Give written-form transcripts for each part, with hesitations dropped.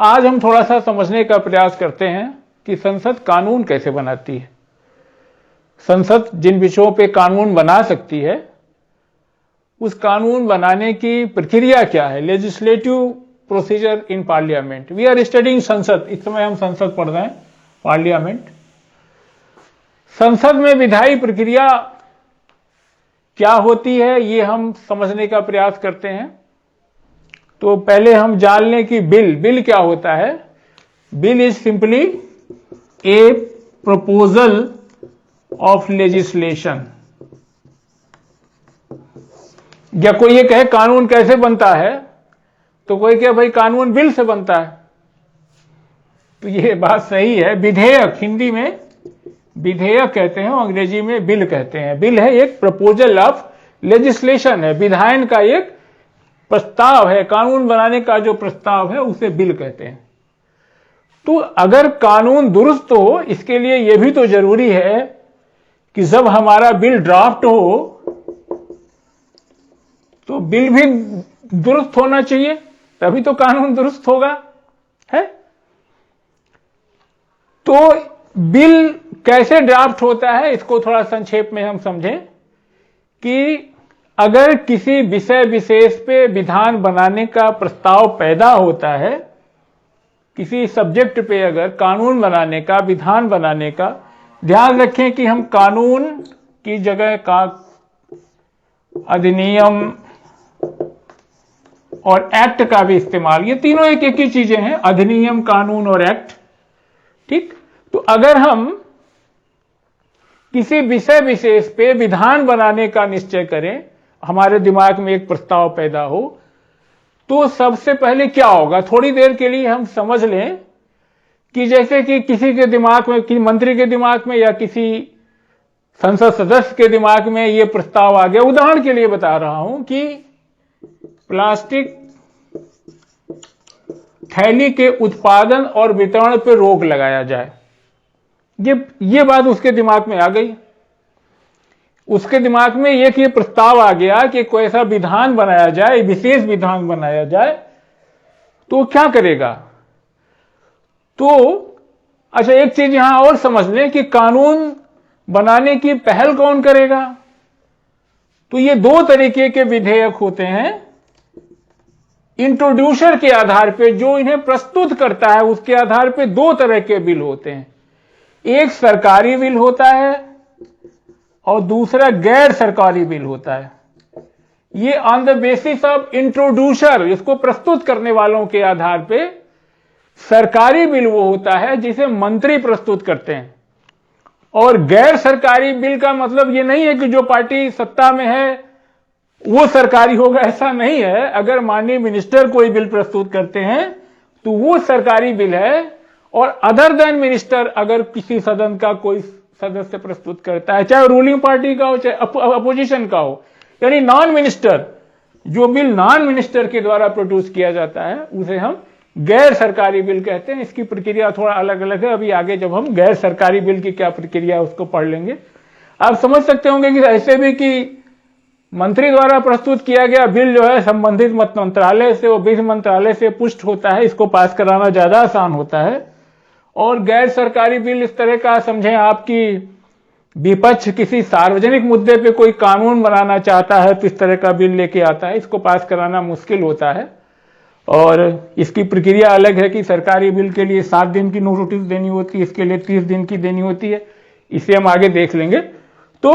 आज हम थोड़ा सा समझने का प्रयास करते हैं कि संसद कानून कैसे बनाती है। संसद जिन विषयों पे कानून बना सकती है, उस कानून बनाने की प्रक्रिया क्या है, legislative procedure in parliament. We are studying संसद, इस समय हम संसद पढ़ रहे हैं, पार्लियामेंट। संसद में विधायी प्रक्रिया क्या होती है, ये हम समझने का प्रयास करते हैं। तो पहले हम जान लें कि बिल क्या होता है। Bill is simply A proposal of legislation. या कोई ये कहे कानून कैसे बनता है, तो कोई कहे भाई कानून बिल से बनता है, तो ये बात सही है। विधेयक, हिंदी में विधेयक कहते हैं, अंग्रेजी में बिल कहते हैं। बिल है एक प्रपोजल ऑफ लेजिस्लेशन, है विधायन का एक प्रस्ताव है, कानून बनाने का जो प्रस्ताव है उसे बिल कहते हैं। तो अगर कानून दुरुस्त हो, इसके लिए यह भी तो जरूरी है कि जब हमारा बिल ड्राफ्ट हो तो बिल भी दुरुस्त होना चाहिए, तभी तो कानून दुरुस्त होगा, है। तो बिल कैसे ड्राफ्ट होता है, इसको थोड़ा संक्षेप में हम समझें कि अगर किसी विषय विशेष पे विधान बनाने का प्रस्ताव पैदा होता है, किसी सब्जेक्ट पे अगर कानून बनाने का, विधान बनाने का, ध्यान रखें कि हम कानून की जगह का अधिनियम और एक्ट का भी इस्तेमाल, ये तीनों एक ही चीजें हैं, अधिनियम, कानून और एक्ट, ठीक। तो अगर हम किसी विषय विशेष पे विधान बनाने का निश्चय करें, हमारे दिमाग में एक प्रस्ताव पैदा हो, तो सबसे पहले क्या होगा, थोड़ी देर के लिए हम समझ लें कि जैसे कि किसी के दिमाग में, किसी मंत्री के दिमाग में या किसी संसद सदस्य के दिमाग में ये प्रस्ताव आ गया। उदाहरण के लिए बता रहा हूं कि प्लास्टिक थैली के उत्पादन और वितरण पर रोक लगाया जाए, ये बात उसके दिमाग में आ गई। उसके दिमाग में एक ये प्रस्ताव आ गया कि कोई ऐसा विधान बनाया जाए, विशेष विधान बनाया जाए, तो क्या करेगा। तो अच्छा, एक चीज यहां और समझ लें कि कानून बनाने की पहल कौन करेगा। तो ये दो तरीके के विधेयक होते हैं। इंट्रोड्यूसर के आधार पे, जो इन्हें प्रस्तुत करता है, उसके आधार पे दो तरह के बिल होते हैं। एक सरकारी बिल होता है और दूसरा गैर सरकारी बिल होता है। ये on the basis of introducer, इसको प्रस्तुत करने वालों के आधार पे सरकारी बिल वो होता है जिसे मंत्री प्रस्तुत करते हैं। और गैर सरकारी बिल का मतलब ये नहीं है कि जो पार्टी सत्ता में है वो सरकारी होगा, ऐसा नहीं है। अगर माननीय मिनिस्टर कोई बिल प्रस्तुत करते हैं तो वो सरकारी बिल है, और अदर देन मिनिस्टर अगर किसी सदन का कोई सदस्य प्रस्तुत करता है, चाहे रूलिंग पार्टी का हो चाहे अपोजिशन का हो, यानी नॉन मिनिस्टर, जो बिल नॉन मिनिस्टर के द्वारा प्रोड्यूस किया जाता है, उसे हम गैर सरकारी बिल कहते हैं। इसकी प्रक्रिया थोड़ा अलग अलग है, अभी आगे जब हम गैर सरकारी बिल की क्या प्रक्रिया है उसको पढ़ लेंगे। आप समझ सकते होंगे कि ऐसे भी कि मंत्री द्वारा प्रस्तुत किया गया बिल जो है संबंधित मंत्रालय से, वो वित्त मंत्रालय से पुष्ट होता है, इसको पास कराना ज्यादा आसान होता है। और गैर सरकारी बिल इस तरह का समझें आपकी विपक्ष किसी सार्वजनिक मुद्दे पे कोई कानून बनाना चाहता है तो इस तरह का बिल लेके आता है, इसको पास कराना मुश्किल होता है। और इसकी प्रक्रिया अलग है कि सरकारी बिल के लिए 7 दिन की नोटिस देनी होती है, इसके लिए 30 दिन की देनी होती है, इसे हम आगे देख लेंगे। तो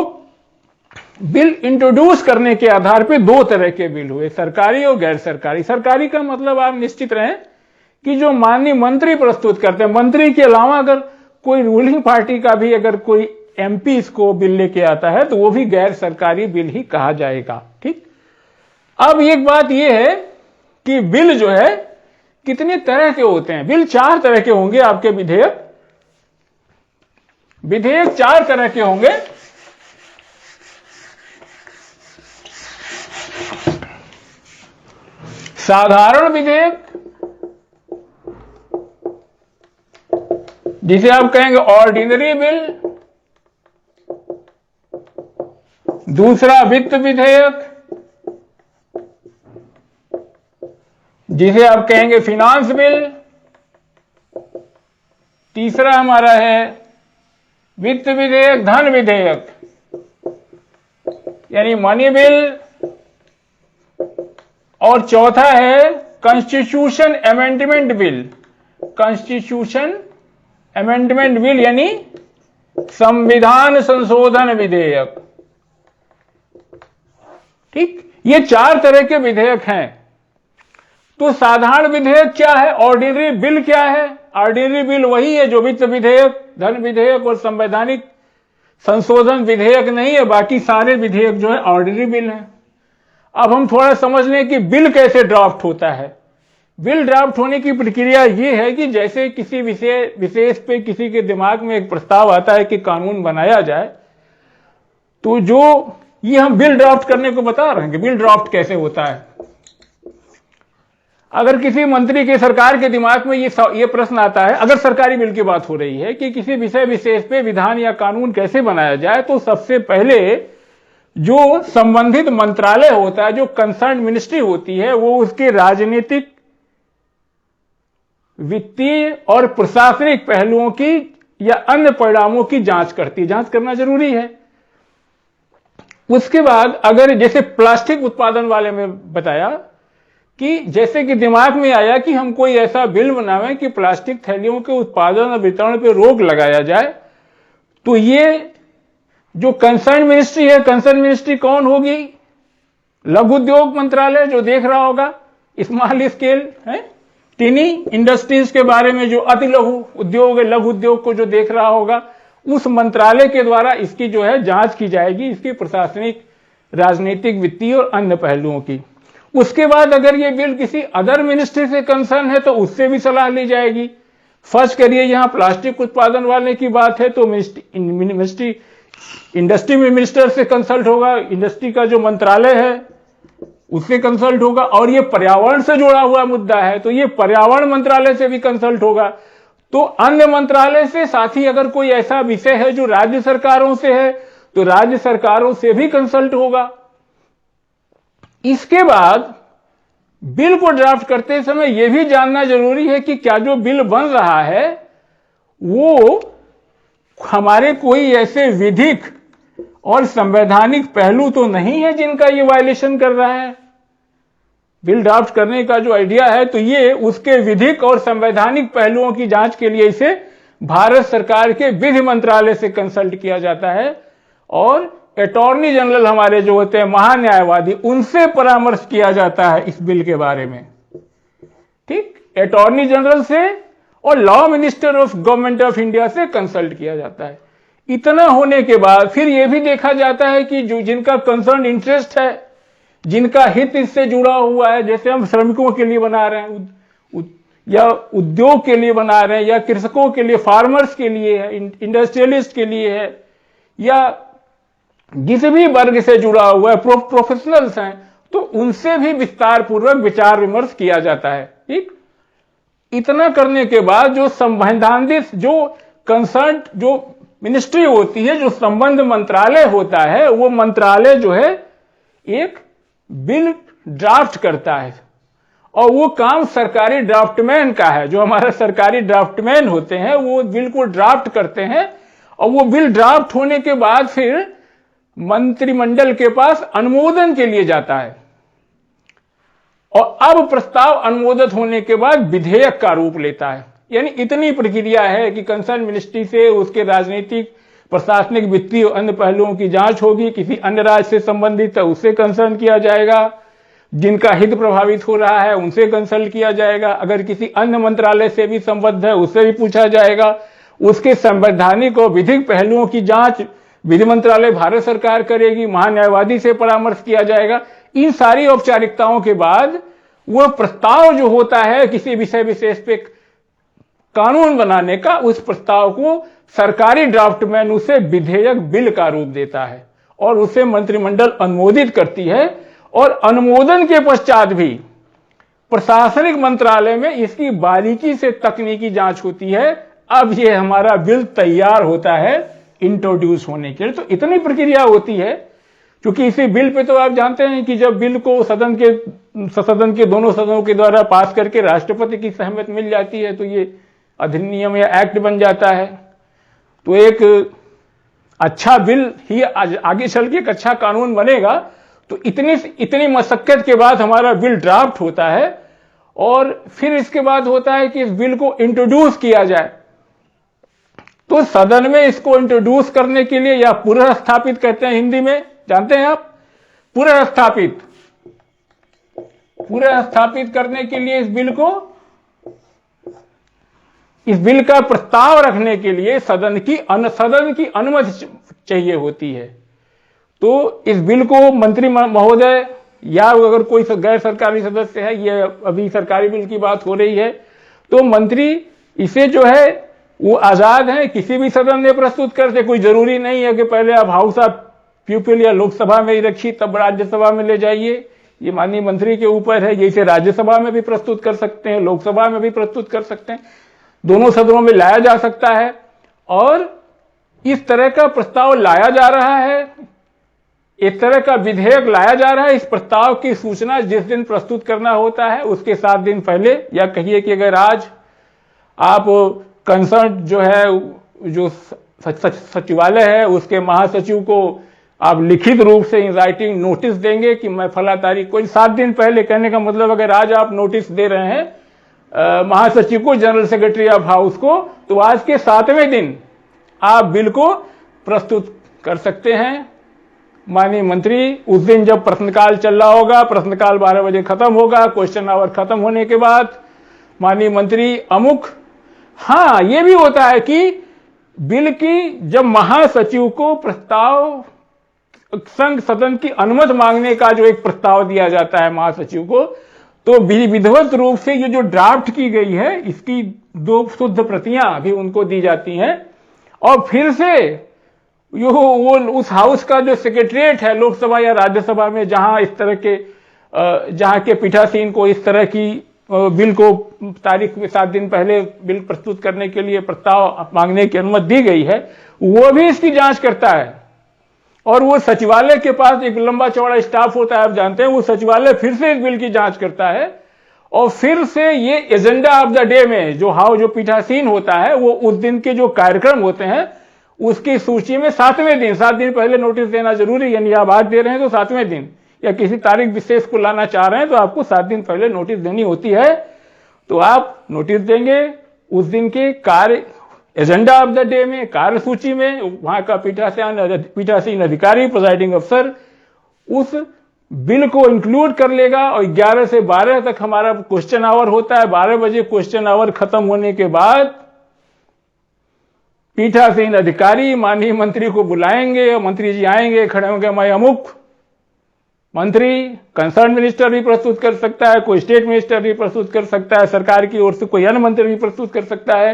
बिल इंट्रोड्यूस करने के आधार पे दो तरह के बिल हुए, सरकारी और गैर सरकारी। सरकारी का मतलब आप निश्चित रहें कि जो माननीय मंत्री प्रस्तुत करते हैं, मंत्री के अलावा अगर कोई रूलिंग पार्टी का भी अगर कोई एमपी इसको बिल लेके आता है तो वो भी गैर सरकारी बिल ही कहा जाएगा, ठीक। अब एक बात यह है कि बिल जो है कितने तरह के होते हैं। बिल 4 तरह के होंगे आपके विधेयक 4 तरह के होंगे। साधारण विधेयक, जिसे आप कहेंगे ऑर्डिनरी बिल। दूसरा वित्त विधेयक, जिसे आप कहेंगे फिनांस बिल। तीसरा हमारा है वित्त विधेयक, धन विधेयक, यानी मनी बिल, और चौथा है constitution amendment bill. Constitution amendment bill यानी संविधान संशोधन विधेयक। ठीक, ये 4 तरह के विधेयक हैं। तो साधारण विधेयक क्या है, ऑर्डिनरी बिल क्या है? ऑर्डिनरी बिल वही है जो वित्त विधेयक, धन विधेयक और संवैधानिक संशोधन विधेयक नहीं है। बाकी सारे विधेयक जो है ऑर्डिनरी बिल हैं। अब हम थोड़ा समझ लें कि बिल कैसे ड्राफ्ट होता है। बिल ड्राफ्ट होने की प्रक्रिया ये है कि जैसे किसी विशेष पे किसी के दिमाग में एक प्रस्ताव आता है कि कानून बनाया जाए, तो जो ये हम बिल ड्राफ्ट करने को बता रहे हैं कि बिल ड्राफ्ट कैसे होता है। अगर किसी मंत्री के, सरकार के दिमाग में ये प्रश्न आता है, अगर सरकारी बिल की बात हो रही है कि किसी विषय विशेष पे विधान या कानून कैसे बनाया जाए, तो सबसे पहले जो संबंधित मंत्रालय होता है, जो कंसर्न मिनिस्ट्री होती है, वो उसके राजनीतिक, वित्तीय और प्रशासनिक पहलुओं की या अन्य परिणामों की जांच करती है। जांच करना जरूरी है। उसके बाद अगर जैसे प्लास्टिक उत्पादन वाले में बताया कि जैसे कि दिमाग में आया कि हम कोई ऐसा बिल बनावें कि प्लास्टिक थैलियों के उत्पादन और वितरण पर रोक लगाया जाए, तो ये जो कंसर्न मिनिस्ट्री है, कंसर्न मिनिस्ट्री कौन होगी? लघु उद्योग मंत्रालय, जो देख रहा होगा स्मॉल स्केल है, टीनी इंडस्ट्रीज के बारे में, जो अति लघु उद्योग है, लघु उद्योग को जो देख रहा होगा, उस मंत्रालय के द्वारा इसकी जो है जांच की जाएगी, इसकी प्रशासनिक, राजनीतिक, वित्तीय और अन्य पहलुओं की। उसके बाद अगर ये बिल किसी अदर मिनिस्ट्री से कंसर्न है तो उससे भी सलाह ली जाएगी। फर्ज करिए यहां प्लास्टिक उत्पादन वाले की बात है तो मिनिस्ट्री इंडस्ट्री में मिनिस्टर से कंसल्ट होगा, इंडस्ट्री का जो मंत्रालय है उससे कंसल्ट होगा, और ये पर्यावरण से जुड़ा हुआ मुद्दा है तो ये पर्यावरण मंत्रालय से भी कंसल्ट होगा। तो अन्य मंत्रालय से, साथ ही अगर कोई ऐसा विषय है जो राज्य सरकारों से है तो राज्य सरकारों से भी कंसल्ट होगा। इसके बाद बिल को ड्राफ्ट करते समय यह भी जानना जरूरी है कि क्या जो बिल बन रहा है वो हमारे कोई ऐसे विधिक और संवैधानिक पहलू तो नहीं है जिनका ये वायलेशन कर रहा है। बिल ड्राफ्ट करने का जो आइडिया है तो ये उसके विधिक और संवैधानिक पहलुओं की जांच के लिए इसे भारत सरकार के विधि मंत्रालय से कंसल्ट किया जाता है, और अटॉर्नी जनरल हमारे जो होते हैं महान्यायवादी, उनसे परामर्श किया जाता है इस बिल के बारे में। ठीक, अटॉर्नी जनरल से और law minister of government of India से कंसल्ट किया जाता है। इतना होने के बाद फिर यह भी देखा जाता है कि जो जिनका कंसर्न इंटरेस्ट है, जिनका हित इससे जुड़ा हुआ है, जैसे हम श्रमिकों के लिए बना रहे हैं या उद्योग के लिए बना रहे हैं या कृषकों के लिए, फार्मर्स के लिए है, इंडस्ट्रियलिस्ट के लिए है, या जिस भी वर्ग से जुड़ा हुआ है, प्रोफेशनल्स हैं, तो उनसे भी विस्तार पूर्वक विचार विमर्श किया जाता है। ठीक, इतना करने के बाद जो संबंधित, जो कंसर्न, जो मिनिस्ट्री होती है, जो संबंध मंत्रालय होता है, वो मंत्रालय जो है एक बिल ड्राफ्ट करता है, और वो काम सरकारी ड्राफ्टमैन का है। जो हमारा सरकारी ड्राफ्टमैन होते हैं वो बिल को ड्राफ्ट करते हैं, और वो बिल ड्राफ्ट होने के बाद फिर मंत्रिमंडल के पास अनुमोदन के लिए जाता है, और अब प्रस्ताव अनुमोदित होने के बाद विधेयक का रूप लेता है। यानी इतनी प्रक्रिया है कि कंसर्न मिनिस्ट्री से उसके राजनीतिक, प्रशासनिक, वित्तीय और अन्य पहलुओं की जांच होगी। किसी अन्य राज्य से संबंधित है उससे कंसर्न किया जाएगा, जिनका हित प्रभावित हो रहा है उनसे कंसल्ट किया जाएगा, अगर किसी अन्य मंत्रालय से भी संबद्ध है उससे भी पूछा जाएगा। उसके संवैधानिक और विधिक पहलुओं की जांच विधि मंत्रालय भारत सरकार करेगी, महान्यायवादी से परामर्श किया जाएगा। इन सारी औपचारिकताओं के बाद वह प्रस्ताव जो होता है किसी विषय विशेष पे कानून बनाने का, उस प्रस्ताव को सरकारी ड्राफ्टमैन उसे विधेयक बिल का रूप देता है और उसे मंत्रिमंडल अनुमोदित करती है, और अनुमोदन के पश्चात भी प्रशासनिक मंत्रालय में इसकी बारीकी से तकनीकी जांच होती है। अब यह हमारा बिल तैयार होता है इंट्रोड्यूस होने के लिए। तो इतनी प्रक्रिया होती है, क्योंकि इसी बिल पे तो आप जानते हैं कि जब बिल को सदन के दोनों सदनों के द्वारा पास करके राष्ट्रपति की सहमति मिल जाती है तो ये अधिनियम या एक्ट बन जाता है, तो एक अच्छा बिल ही आगे चल के एक अच्छा कानून बनेगा। तो इतनी मशक्कत के बाद हमारा बिल ड्राफ्ट होता है और फिर इसके बाद होता है कि इस बिल को इंट्रोड्यूस किया जाए। तो सदन में इसको इंट्रोड्यूस करने के लिए, या पुनर्स्थापित कहते हैं हिंदी में, जानते हैं आप, पुनर्स्थापित करने के लिए इस बिल का प्रस्ताव रखने के लिए सदन की अनुमति चाहिए होती है। तो इस बिल को मंत्री महोदय या अगर कोई गैर सरकारी सदस्य है, ये अभी सरकारी बिल की बात हो रही है, तो मंत्री इसे जो है वो आजाद है, किसी भी सदन में प्रस्तुत करते। कोई जरूरी नहीं है कि पहले आप हाउस ऑफ पीपल या लोकसभा में ही रखिए तब राज्यसभा में ले जाइए, ये माननीय मंत्री के ऊपर है। जैसे राज्यसभा में भी प्रस्तुत कर सकते हैं, लोकसभा में भी प्रस्तुत कर सकते हैं, दोनों सदनों में लाया जा सकता है। और इस तरह का प्रस्ताव लाया जा रहा है, इस तरह का विधेयक लाया जा रहा है। इस प्रस्ताव की सूचना जिस दिन प्रस्तुत करना होता है उसके 7 दिन पहले, या कहिए कि अगर आज आप कंसर्न जो है, जो सचिवालय है उसके महासचिव को आप लिखित रूप से इन राइटिंग नोटिस देंगे कि मैं फला तारीख को, 7 दिन पहले कहने का मतलब अगर आज आप नोटिस दे रहे हैं महासचिव को, जनरल सेक्रेटरी ऑफ हाउस को, तो आज के 7वें दिन आप बिल को प्रस्तुत कर सकते हैं। माननीय मंत्री उस दिन जब प्रश्नकाल चल रहा होगा, प्रश्नकाल 12 बजे खत्म होगा, क्वेश्चन आवर खत्म होने के बाद माननीय मंत्री अमुक, हाँ ये भी होता है कि बिल की जब महासचिव को प्रस्ताव, संघ सदन की अनुमति मांगने का जो एक प्रस्ताव दिया जाता है महासचिव को, तो विधिवत रूप से ये जो ड्राफ्ट की गई है इसकी 2 शुद्ध प्रतियां भी उनको दी जाती हैं। और फिर से वो उस हाउस का जो सेक्रेटरीट है लोकसभा या राज्यसभा में, जहां के पीठासीन को इस तरह की बिल को तारीख में 7 दिन पहले बिल प्रस्तुत करने के लिए प्रस्ताव मांगने की अनुमति दी गई है, वो भी इसकी जांच करता है। और वो सचिवालय के पास एक लंबा चौड़ा स्टाफ होता है, आप जानते हैं, वो सचिवालय फिर से इस बिल की जांच करता है और फिर से ये एजेंडा ऑफ द डे में जो पीठासीन होता है वो उस दिन के जो कार्यक्रम होते हैं उसकी सूची में 7वें दिन, 7 दिन पहले नोटिस देना जरूरी, यानी आप आज दे रहे हैं तो 7वें दिन या किसी तारीख विशेष को लाना चाह रहे हैं तो आपको 7 दिन पहले नोटिस देनी होती है। तो आप नोटिस देंगे उस दिन के कार्य एजेंडा ऑफ द डे में, कार्य सूची में, वहां का पीठासीन अधिकारी, प्रिजाइडिंग अफसर उस बिल को इंक्लूड कर लेगा। और 11 से 12 तक हमारा क्वेश्चन आवर होता है। 12 बजे क्वेश्चन आवर खत्म होने के बाद पीठासीन अधिकारी माननीय मंत्री को बुलाएंगे और मंत्री जी आएंगे, खड़े होंगे, मैं अमुक मंत्री, कंसर्न मिनिस्टर भी प्रस्तुत कर सकता है, कोई स्टेट मिनिस्टर भी प्रस्तुत कर सकता है, सरकार की ओर से कोई अन्य मंत्री भी प्रस्तुत कर सकता है,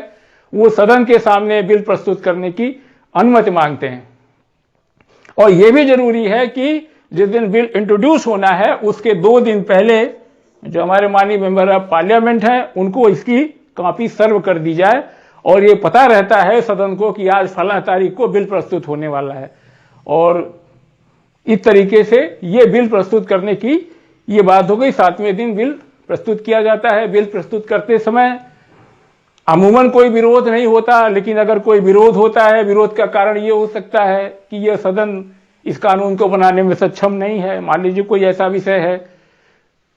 वो सदन के सामने बिल प्रस्तुत करने की अनुमति मांगते हैं। और यह भी जरूरी है कि जिस दिन बिल इंट्रोड्यूस होना है उसके 2 दिन पहले जो हमारे माननीय मेंबर ऑफ पार्लियामेंट हैं उनको इसकी कॉपी सर्व कर दी जाए और ये पता रहता है सदन को कि आज फला तारीख को बिल प्रस्तुत होने वाला है। और इस तरीके से ये बिल प्रस्तुत करने की ये बात हो गई। 7वें दिन बिल प्रस्तुत किया जाता है। बिल प्रस्तुत करते समय अमूमन कोई विरोध नहीं होता, लेकिन अगर कोई विरोध होता है, विरोध का कारण ये हो सकता है कि यह सदन इस कानून को बनाने में सक्षम नहीं है। मान लीजिए कोई ऐसा विषय है,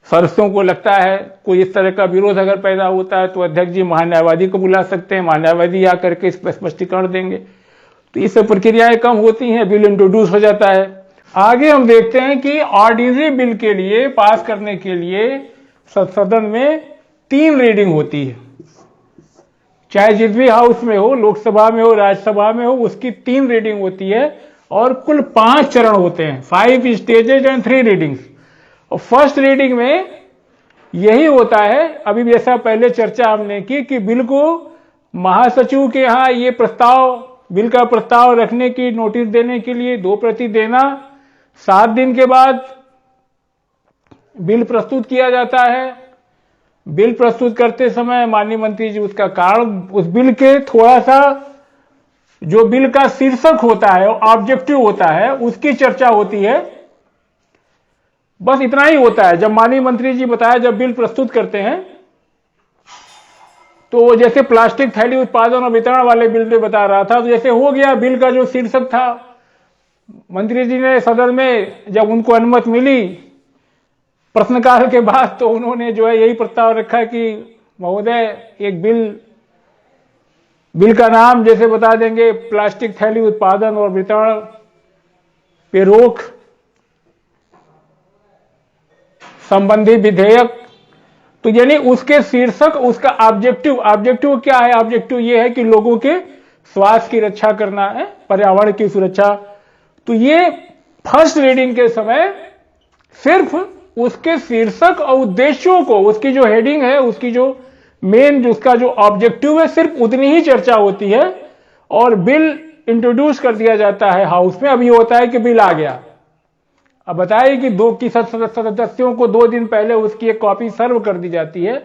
सदस्यों को लगता है कोई इस तरह का विरोध अगर पैदा होता है तो अध्यक्ष जी महान्यायवादी को बुला सकते हैं, महान्यायवादी आकर के इस पर स्पष्टीकरण देंगे। तो इससे प्रक्रियाएं कम होती हैं, बिल इंट्रोड्यूस हो जाता है। आगे हम देखते हैं कि ऑर्डिनरी बिल के लिए पास करने के लिए सदन में 3 रीडिंग होती है, चाहे जिस भी हाउस में हो, लोकसभा में हो, राज्यसभा में हो, उसकी 3 रीडिंग होती है और कुल 5 चरण होते हैं, 5 स्टेजेज एंड 3 रीडिंग्स। और फर्स्ट रीडिंग में यही होता है, अभी जैसा पहले चर्चा हमने की कि बिल को महासचिव के यहाँ ये प्रस्ताव, बिल का प्रस्ताव रखने की नोटिस देने के लिए 2 प्रति देना, 7 दिन के बाद बिल प्रस्तुत किया जाता है। बिल प्रस्तुत करते समय माननीय मंत्री जी उसका कारण, उस बिल के थोड़ा सा जो बिल का शीर्षक होता है, ऑब्जेक्टिव होता है, उसकी चर्चा होती है। बस इतना ही होता है। जब माननीय मंत्री जी बताया, जब बिल प्रस्तुत करते हैं तो जैसे प्लास्टिक थैली उत्पादन और वितरण वाले बिल पे बता रहा था, तो जैसे हो गया बिल का जो शीर्षक था, मंत्री जी ने सदन में जब उनको अनुमति मिली प्रश्नकाल के बाद, तो उन्होंने जो है यही प्रस्ताव रखा कि महोदय एक बिल का नाम जैसे बता देंगे प्लास्टिक थैली उत्पादन और वितरण पे रोक संबंधी विधेयक। तो यानी उसके शीर्षक, उसका ऑब्जेक्टिव क्या है? ऑब्जेक्टिव ये है कि लोगों के स्वास्थ्य की रक्षा करना है, पर्यावरण की सुरक्षा। तो ये फर्स्ट रीडिंग के समय सिर्फ उसके शीर्षक और उद्देश्यों को, उसकी जो हेडिंग है, उसकी जो मेन, उसका जो ऑब्जेक्टिव है, सिर्फ उतनी ही चर्चा होती है और बिल इंट्रोड्यूस कर दिया जाता है हाउस में। अब ये होता है कि बिल आ गया, अब बताइए कि सदस्यों को 2 दिन पहले उसकी एक कॉपी सर्व कर दी जाती है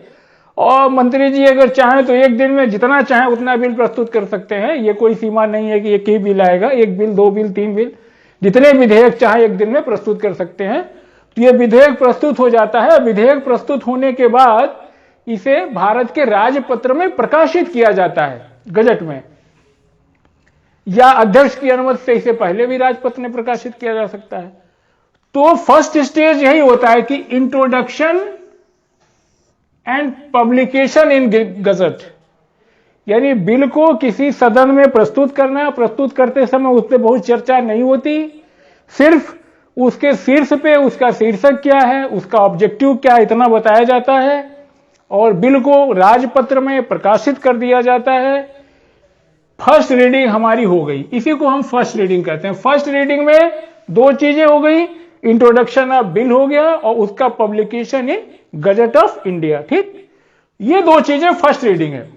और मंत्री जी अगर चाहें तो एक दिन में जितना चाहें उतना बिल प्रस्तुत कर सकते हैं। ये कोई सीमा नहीं है कि एक ही बिल आएगा, 1 बिल, 2 बिल, 3 बिल, जितने विधेयक चाहे एक दिन में प्रस्तुत कर सकते हैं। तो ये विधेयक प्रस्तुत हो जाता है। विधेयक प्रस्तुत होने के बाद इसे भारत के राजपत्र में प्रकाशित किया जाता है, गजट में, या अध्यक्ष की अनुमति से इसे पहले भी राजपत्र में प्रकाशित किया जा सकता है। तो फर्स्ट स्टेज यही होता है कि introduction and publication in gazette, यानी बिल को किसी सदन में प्रस्तुत करना। प्रस्तुत करते समय उस पर बहुत चर्चा नहीं होती, सिर्फ उसके शीर्ष पे उसका शीर्षक क्या है, उसका ऑब्जेक्टिव क्या है, इतना बताया जाता है और बिल को राजपत्र में प्रकाशित कर दिया जाता है। फर्स्ट रीडिंग हमारी हो गई, इसी को हम फर्स्ट रीडिंग कहते हैं। फर्स्ट रीडिंग में 2 चीजें हो गई, इंट्रोडक्शन ऑफ बिल हो गया और उसका publication in gazette of India. ठीक, ये 2 चीजें फर्स्ट रीडिंग है।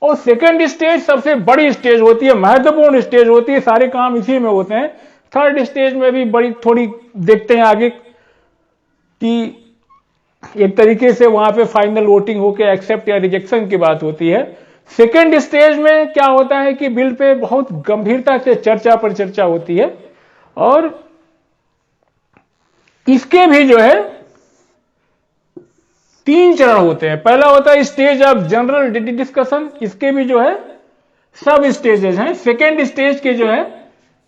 और सेकंड स्टेज सबसे बड़ी स्टेज होती है, महत्वपूर्ण स्टेज होती है, सारे काम इसी में होते हैं। थर्ड स्टेज में भी बड़ी थोड़ी देखते हैं आगे कि एक तरीके से वहां पे फाइनल वोटिंग होकर एक्सेप्ट या रिजेक्शन की बात होती है। सेकेंड स्टेज में क्या होता है कि बिल पे बहुत गंभीरता से चर्चा पर चर्चा होती है और इसके भी जो है 3 चरण होते हैं। पहला होता है स्टेज ऑफ जनरल डिस्कशन, इसके भी जो है सब स्टेजेस हैं। सेकेंड स्टेज के जो है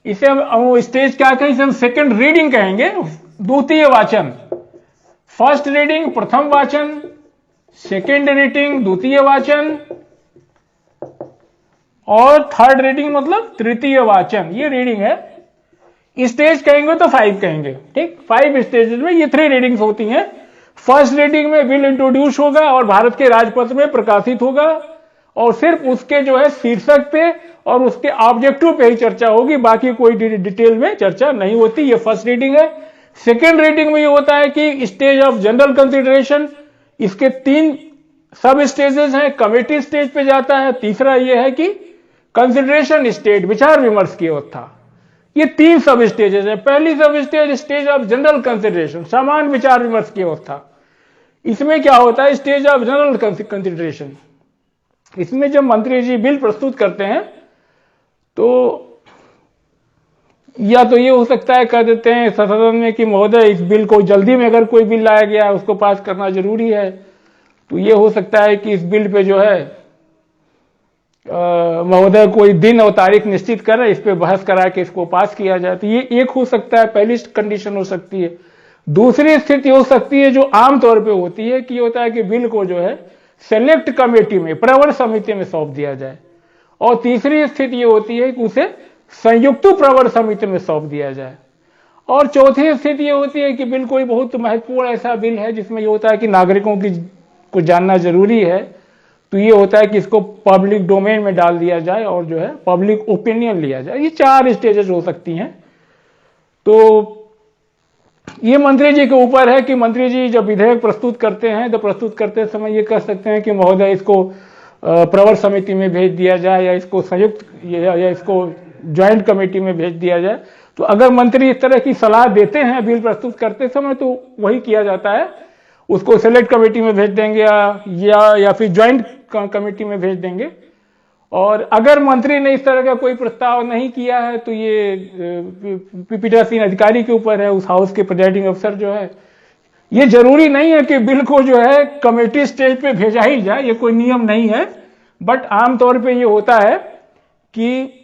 इसे हम स्टेज क्या कहें, इसे हम सेकेंड रीडिंग कहेंगे, द्वितीय वाचन। फर्स्ट रीडिंग प्रथम वाचन, सेकेंड रीडिंग द्वितीय वाचन और थर्ड रीडिंग मतलब तृतीय वाचन। ये रीडिंग है। स्टेज कहेंगे तो 5 कहेंगे। ठीक, 5 स्टेजेस में ये 3 रीडिंग्स होती हैं। फर्स्ट रीडिंग में बिल इंट्रोड्यूस होगा और भारत के राजपत्र में प्रकाशित होगा और सिर्फ उसके जो है शीर्षक पे और उसके ऑब्जेक्टिव पे ही चर्चा होगी, बाकी कोई डिटेल में चर्चा नहीं होती। ये फर्स्ट रीडिंग है। सेकेंड रीडिंग में ये होता है कि स्टेज ऑफ जनरल कंसिडरेशन, इसके 3 सब स्टेजेस हैं। कमेटी स्टेज पे जाता है। तीसरा ये है कि कंसिडरेशन स्टेज, विचार विमर्श की अवस्था। ये 3 सब स्टेजेस है। पहली सब stage, stage of general consideration, सामान्य विचार विमर्श की अवस्था। इसमें क्या होता है, स्टेज ऑफ जनरल कंसिडरेशन, इसमें जब मंत्री जी बिल प्रस्तुत करते हैं तो या तो ये हो सकता है कह देते हैं सदन में कि महोदय इस बिल को जल्दी में अगर कोई बिल लाया गया उसको पास करना जरूरी है, तो ये हो सकता है कि इस बिल पे जो है महोदय कोई दिन और तारीख निश्चित करें, इस पे बहस करा के इसको पास किया जाए। तो ये एक हो सकता है, पहली कंडीशन हो सकती है। दूसरी स्थिति हो सकती है जो आमतौर पे होती है कि होता है कि बिल को जो है सेलेक्ट कमेटी में, प्रवर समिति में सौंप दिया जाए। और तीसरी स्थिति ये होती है कि उसे संयुक्त प्रवर समिति में सौंप दिया जाए। और चौथी स्थिति ये होती है कि बिल कोई बहुत महत्वपूर्ण ऐसा बिल है जिसमें ये होता है कि नागरिकों की को जानना जरूरी है, तो ये होता है कि इसको पब्लिक डोमेन में डाल दिया जाए और जो है पब्लिक ओपिनियन लिया जाए। ये 4 स्टेजेस हो सकती हैं। तो ये मंत्री जी के ऊपर है कि मंत्री जी जब विधेयक प्रस्तुत करते हैं तो प्रस्तुत करते समय ये कह सकते हैं कि महोदय इसको प्रवर समिति में भेज दिया जाए या इसको संयुक्त या इसको ज्वाइंट कमेटी में भेज दिया जाए। तो अगर मंत्री इस तरह की सलाह देते हैं बिल प्रस्तुत करते समय तो वही किया जाता है, उसको सेलेक्ट कमेटी में भेज देंगे या फिर ज्वाइंट कमेटी में भेज देंगे। और अगर मंत्री ने इस तरह का कोई प्रस्ताव नहीं किया है तो ये पीठासीन अधिकारी के ऊपर है, उस हाउस के प्रिजाइडिंग अफसर जो है, ये जरूरी नहीं है कि बिल को जो है कमेटी स्टेज पे भेजा ही जाए, ये कोई नियम नहीं है, बट आमतौर पे ये होता है कि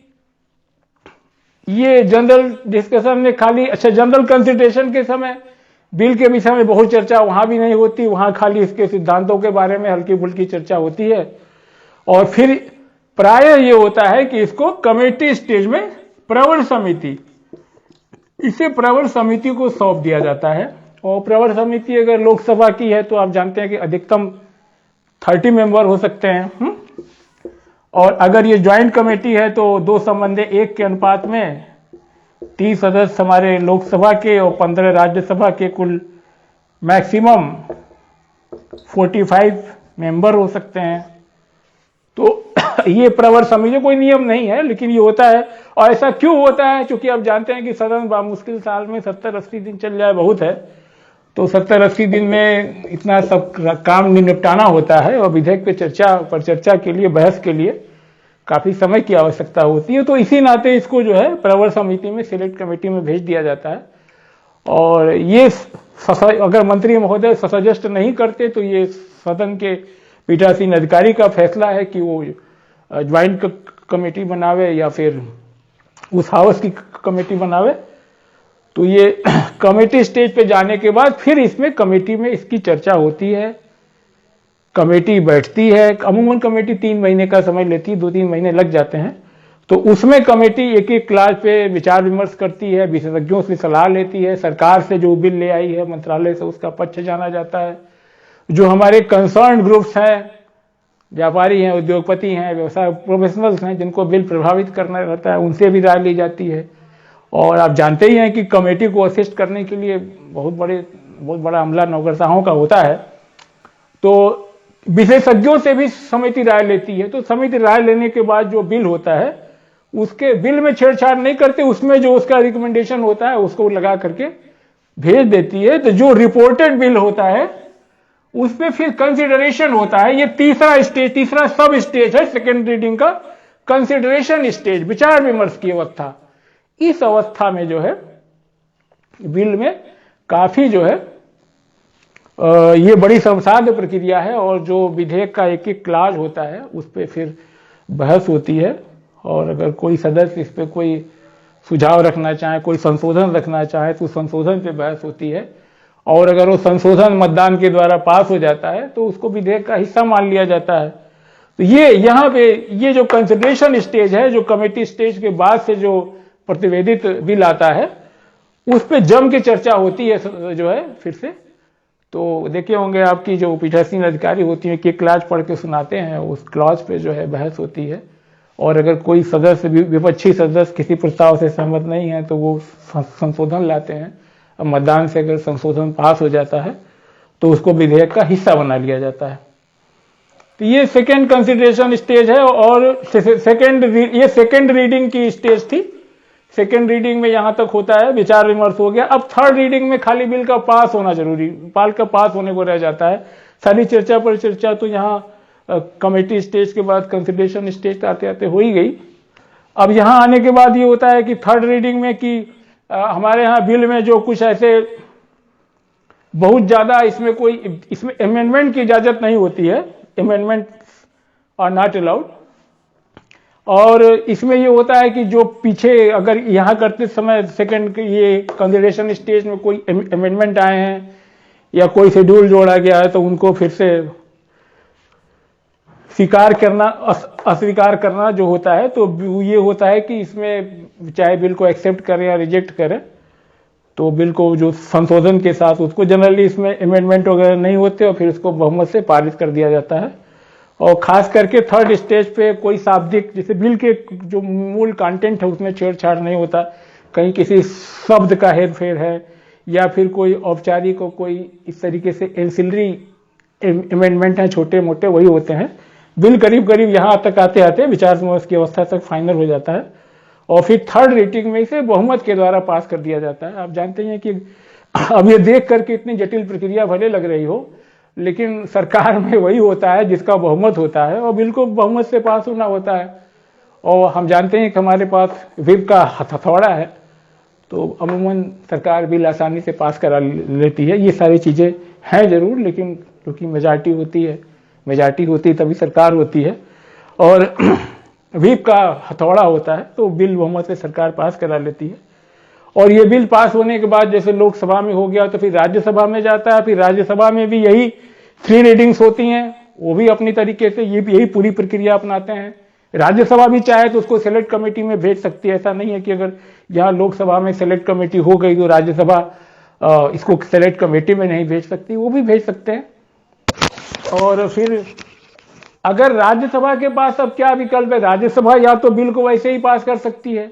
ये जनरल डिस्कशन में खाली, अच्छा जनरल कंसिडरेशन के समय बिल के विषय में बहुत चर्चा वहां भी नहीं होती, वहां खाली इसके सिद्धांतों के बारे में हल्की फुल्की चर्चा होती है, और फिर प्राय ये होता है कि इसको कमेटी स्टेज में प्रवर समिति, इसे प्रवर समिति को सौंप दिया जाता है। और प्रवर समिति अगर लोकसभा की है तो आप जानते हैं कि अधिकतम 30 मेंबर हो सकते हैं, और अगर ये ज्वाइंट कमेटी है तो 2:1 के अनुपात में 30 सदस्य हमारे लोकसभा के और 15 राज्यसभा के, कुल मैक्सिमम 45 मेंबर हो सकते हैं। तो ये प्रवर समिति कोई नियम नहीं है, लेकिन ये होता है। और ऐसा क्यों होता है? क्योंकि आप जानते हैं कि सदन मुश्किल साल में 70-80 दिन चल जाए बहुत है, तो 70-80 दिन में इतना सब काम निपटाना होता है, और विधेयक पे चर्चा के लिए, बहस के लिए काफी समय की आवश्यकता होती है। तो इसी नाते इसको जो है प्रवर समिति में, सिलेक्ट कमेटी में भेज दिया जाता है। और ये अगर मंत्री महोदय सजेस्ट नहीं करते तो ये सदन के पीठासीन अधिकारी का फैसला है कि वो ज्वाइंट कमेटी बनावे या फिर उस हाउस की कमेटी बनावे। तो ये कमेटी स्टेज पे जाने के बाद फिर इसमें कमेटी में इसकी चर्चा होती है, कमेटी बैठती है। अमूमन कमेटी 3 महीने का समय लेती है, 2-3 महीने लग जाते हैं। तो उसमें कमेटी एक एक क्लास पे विचार विमर्श करती है, विशेषज्ञों से सलाह लेती है, सरकार से जो बिल ले आई है मंत्रालय से उसका पक्ष जाना जाता है, जो हमारे कंसर्न ग्रुप्स हैं, व्यापारी हैं, उद्योगपति हैं, व्यवसाय प्रोफेशनल्स हैं, जिनको बिल प्रभावित करना रहता है, उनसे भी राय ली जाती है। और आप जानते ही हैं कि कमेटी को असिस्ट करने के लिए बहुत बड़ा अमला नौकरशाहों का होता है। तो विशेषज्ञों से भी समिति राय लेती है। तो समिति राय लेने के बाद जो बिल होता है, उसके बिल में छेड़छाड़ नहीं करते, उसमें जो उसका रिकमेंडेशन होता है उसको लगा करके भेज देती है। तो जो रिपोर्टेड बिल होता है उस पर फिर कंसिडरेशन होता है। ये तीसरा सब स्टेज है सेकेंड रीडिंग का, कंसिडरेशन स्टेज, विचार विमर्श की अवस्था। इस अवस्था में जो है बिल में काफी जो है ये बड़ी संसाध्य प्रक्रिया है, और जो विधेयक का एक एक क्लाज होता है उस पर फिर बहस होती है। और अगर कोई सदस्य इस पर कोई सुझाव रखना चाहे, कोई संशोधन रखना चाहे, तो संशोधन पे बहस होती है। और अगर वो संशोधन मतदान के द्वारा पास हो जाता है तो उसको विधेयक का हिस्सा मान लिया जाता है। तो ये यहाँ पे ये जो कंसिडरेशन स्टेज है, जो कमेटी स्टेज के बाद से जो प्रतिवेदित बिल आता है, उस पे जम के चर्चा होती है जो है फिर से। तो देखे होंगे आपकी जो पीठासीन अधिकारी होती है कि क्लाज पढ़ के सुनाते हैं, उस क्लॉज पे जो है बहस होती है। और अगर कोई सदस्य, विपक्षी सदस्य किसी प्रस्ताव से सहमत नहीं है तो वो संशोधन लाते हैं। अब मतदान से अगर संशोधन पास हो जाता है तो उसको विधेयक का हिस्सा बना लिया जाता है। तो ये सेकेंड कंसिडरेशन स्टेज है। और ये सेकेंड रीडिंग की स्टेज थी। सेकेंड रीडिंग में यहां तक होता है, विचार विमर्श हो गया। अब थर्ड रीडिंग में खाली बिल का पास होना जरूरी, बिल का पास होने को रह जाता है। सारी चर्चा पर चर्चा तो यहाँ कमेटी स्टेज के बाद कंसिडरेशन स्टेज आते आते हो ही गई। अब यहां आने के बाद ये होता है कि थर्ड रीडिंग में कि हमारे यहाँ बिल में जो कुछ ऐसे बहुत ज्यादा इसमें अमेंडमेंट की इजाजत नहीं होती है, अमेंडमेंट आर नॉट अलाउड। और इसमें ये होता है कि जो पीछे अगर यहाँ करते समय सेकंड ये कंसिडरेशन स्टेज में कोई अमेंडमेंट आए हैं या कोई शेड्यूल जोड़ा गया है तो उनको फिर से स्वीकार करना, अस्वीकार करना जो होता है। तो ये होता है कि इसमें चाहे बिल को एक्सेप्ट करें या रिजेक्ट करें, तो बिल को जो संशोधन के साथ उसको जनरली इसमें अमेंडमेंट वगैरह नहीं होते और फिर उसको बहुमत से पारित कर दिया जाता है। और खास करके थर्ड स्टेज पे कोई शाब्दिक, जैसे बिल के जो मूल कंटेंट है उसमें छेड़छाड़ नहीं होता, कहीं किसी शब्द का हेर फेर है या फिर कोई औपचारिक और कोई इस तरीके से एंसिलरी अमेंडमेंट है, छोटे मोटे वही होते हैं। बिल करीब करीब यहाँ तक आते आते विचार विमर्श की अवस्था तक फाइनल हो जाता है और फिर थर्ड रीडिंग में इसे बहुमत के द्वारा पास कर दिया जाता है। आप जानते हैं कि अब ये देख करके इतनी जटिल प्रक्रिया भले लग रही हो, लेकिन सरकार में वही होता है जिसका बहुमत होता है और बिल को बहुमत से पास होना होता है। और हम जानते हैं कि हमारे पास व्हिप का हथौड़ा है, तो अमूमन सरकार बिल आसानी से पास करा लेती है। ये सारी चीज़ें हैं जरूर, लेकिन क्योंकि मेजॉरिटी होती है तभी सरकार होती है, और व्हीप का हथौड़ा होता है, तो बिल बहुमत से सरकार पास करा लेती है। और ये बिल पास होने के बाद जैसे लोकसभा में हो गया तो फिर राज्यसभा में जाता है, फिर राज्यसभा में भी यही 3 रीडिंग्स होती हैं, वो भी अपनी तरीके से यही पूरी प्रक्रिया अपनाते हैं। राज्यसभा भी चाहे तो उसको सेलेक्ट कमेटी में भेज सकती है, ऐसा नहीं है कि अगर यहाँ लोकसभा में सेलेक्ट कमेटी हो गई तो राज्यसभा इसको सेलेक्ट कमेटी में नहीं भेज सकती, वो भी भेज सकते हैं। और फिर अगर राज्यसभा के पास अब क्या विकल्प है, राज्यसभा या तो बिल को वैसे ही पास कर सकती है,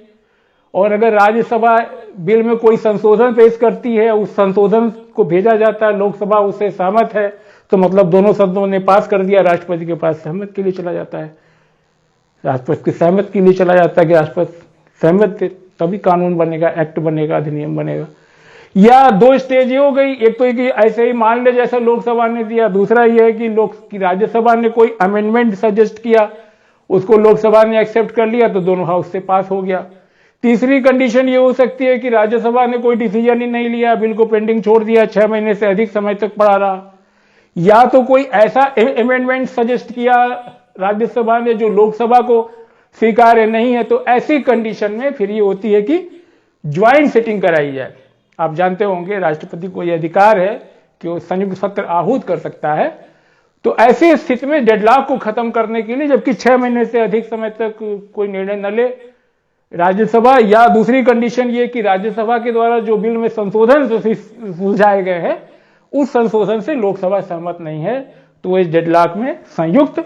और अगर राज्यसभा बिल में कोई संशोधन पेश करती है, उस संशोधन को भेजा जाता है, लोकसभा उससे सहमत है, तो मतलब दोनों सदनों ने पास कर दिया, राष्ट्रपति के पास सहमत के लिए चला जाता है, राष्ट्रपति की सहमत के लिए चला जाता है कि राष्ट्रपति सहमत थे तभी कानून बनेगा, एक्ट बनेगा, अधिनियम बनेगा। या 2 स्टेज ये हो गई, एक तो कि ऐसे ही मान ले जैसा लोकसभा ने दिया, दूसरा ये है कि राज्यसभा ने कोई अमेंडमेंट सजेस्ट किया, उसको लोकसभा ने एक्सेप्ट कर लिया तो दोनों हाउस से पास हो गया। तीसरी कंडीशन ये हो सकती है कि राज्यसभा ने कोई डिसीजन ही नहीं लिया, बिल को पेंडिंग छोड़ दिया, 6 महीने से अधिक समय तक पड़ा रहा, या तो कोई ऐसा अमेंडमेंट सजेस्ट किया राज्यसभा ने जो लोकसभा को स्वीकार्य नहीं है, तो ऐसी कंडीशन में फिर ये होती है कि ज्वाइंट सिटिंग कराई जाए। आप जानते होंगे राष्ट्रपति को यह अधिकार है कि वो संयुक्त सत्र आहूत कर सकता है, तो ऐसी स्थिति में डेडलॉक को खत्म करने के लिए, जबकि 6 महीने से अधिक समय तक कोई निर्णय न ले राज्यसभा, या दूसरी कंडीशन ये कि राज्यसभा के द्वारा जो बिल में संशोधन सुझाए गए हैं उस संशोधन से लोकसभा सहमत नहीं है, तो इस डेडलॉक में संयुक्त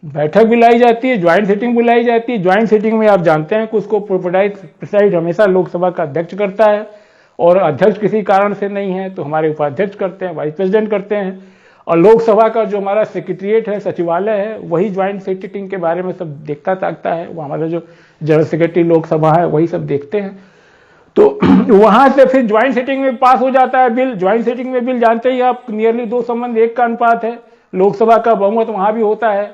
बैठक बुलाई जाती है, ज्वाइंट सिटिंग बुलाई जाती है। ज्वाइंट सिटिंग में आप जानते हैं कि उसको प्रिसाइड हमेशा लोकसभा का अध्यक्ष करता है, और अध्यक्ष किसी कारण से नहीं है तो हमारे उपाध्यक्ष करते हैं, वाइस प्रेसिडेंट करते हैं, और लोकसभा का जो हमारा सेक्रेटरिएट है, सचिवालय है, वही ज्वाइंट सिटिंग के बारे में सब देखता ताकता है, वो हमारा जो जनरल सेक्रेटरी लोकसभा है वही सब देखते हैं। तो वहां से फिर ज्वाइंट सिटिंग में पास हो जाता है बिल। ज्वाइंट सिटिंग में बिल जानते ही आप, नियरली 2 संबंध 1 का अनुपात है, लोकसभा का बहुमत वहां भी होता है,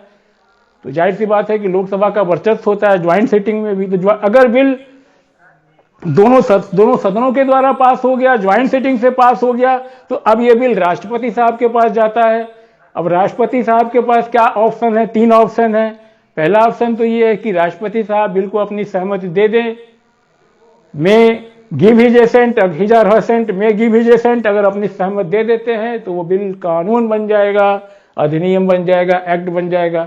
तो जाहिर सी बात है कि लोकसभा का वर्चस्व होता है ज्वाइंट सिटिंग में भी। तो अगर बिल दोनों सदनों के द्वारा पास हो गया, ज्वाइंट सिटिंग से पास हो गया, तो अब यह बिल राष्ट्रपति साहब के पास जाता है। अब राष्ट्रपति साहब के पास क्या ऑप्शन है, 3 ऑप्शन है। पहला ऑप्शन तो ये है कि राष्ट्रपति साहब बिल को अपनी सहमति दे दें, may give his assent, his or her assent, may give his assent, अगर अपनी सहमति दे देते हैं तो वो बिल कानून बन जाएगा, अधिनियम बन जाएगा, एक्ट बन जाएगा।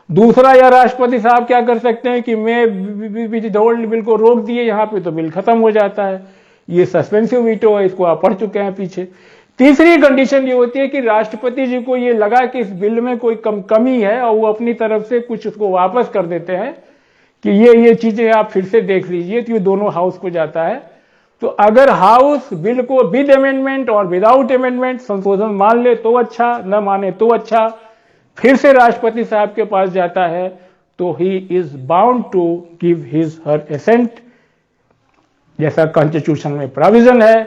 दूसरा, या राष्ट्रपति साहब क्या कर सकते हैं कि मैं विथहोल्ड बिल को रोक दिए यहाँ पे, तो बिल खत्म हो जाता है। ये सस्पेंसिव वीटो है, इसको आप पढ़ चुके हैं पीछे। तीसरी कंडीशन ये होती है कि राष्ट्रपति जी को ये लगा कि इस बिल में कोई कमी है और वो अपनी तरफ से कुछ उसको वापस कर देते हैं कि ये चीजें आप फिर से देख लीजिए, तो ये दोनों हाउस को जाता है। तो अगर हाउस बिल को विद अमेंडमेंट और विदाउट अमेंडमेंट संशोधन मान ले तो अच्छा, न माने तो अच्छा, फिर से राष्ट्रपति साहब के पास जाता है, तो he is bound to give his her assent, जैसा कॉन्स्टिट्यूशन में प्रोविजन है,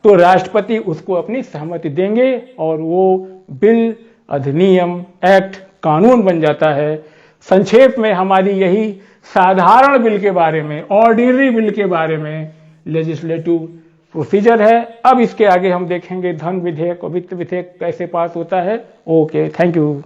तो राष्ट्रपति उसको अपनी सहमति देंगे और वो बिल, अधिनियम, एक्ट, कानून बन जाता है। संक्षेप में हमारी यही साधारण बिल के बारे में, ऑर्डिनरी बिल के बारे में लेजिस्लेटिव प्रोसीजर है। अब इसके आगे हम देखेंगे धन विधेयक और वित्त विधेयक कैसे पास होता है। Okay, thank you.